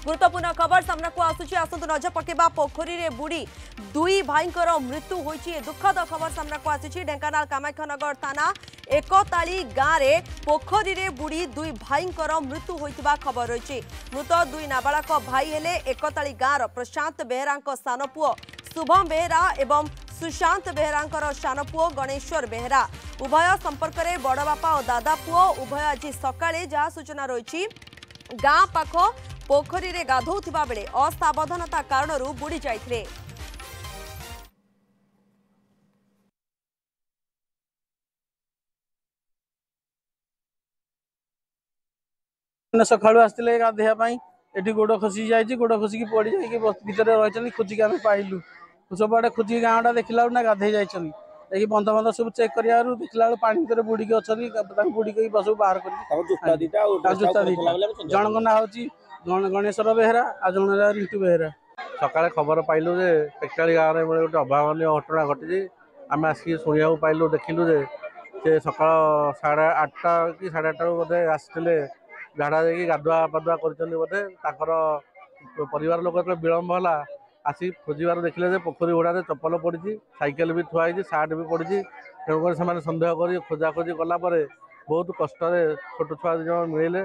गुरुत्वपूर्ण खबर सामना को आसुची आसतु नजर पकेबा पोखरी रे बुड़ी दुई भाईंकर मृत्यु होईची दुखद खबर सामना को आसुची ढेंकानाल कामाख्यानगर थाना एकताली गाँव रे पोखरी रे बुड़ी दुई भाईंकर मृत्यु होईतिबा खबर रही। मृत दुई नाबालक भाई हेले एकताली गाँव प्रशांत बेहरा सान पुओ शुभम बेहरा एवं सुशांत बेहरा सान पुओ गणेश्वर बेहरा उभय संपर्क में बड़ बापा और दादा पुओ उभय आज सकाळे जहाँ सूचना रही गाँ पाख पोखरी रे गाधौथिबा बेले असावधानता कारणरू बुड़ी जाइथिले। सकाळू आसते गाधेया एटी गोड़ खसी जाइए गोड़ खसिकी पड़ जाए भितर रही खोजिक आम पाइलु सबुआड़े खोजिक गाँटा देखला ना गाधे जाइए बंध बंध सब चेक करा देखला पानी भर बुड़ी अच्छा बुड़ी सब बाहर कर जन ना हूँ गणेश्वर बेहरा आ जन रिंटू बेहरा। सकाଳେ खबर पाइलु जे टेक्टाली गाँव में गोटे अभावन घटना घटी आम आसिक शुणा पाइलु देखिलु जे से सका 8:30 कि 8:30 बोधे आसते झाड़ा जाकि गाधुआ पाधुआ कर बोधे परिवार लोक विलम्ब है आसिक खोजार देखिले पोखरी हुड़ा चप्पल पड़ी साइकेल भी थुआई सार्ट भी पड़ी तेणुक सन्देह कर खोजा खोजी कलापर बहुत कष्ट छोट छुआ 2 जन मिले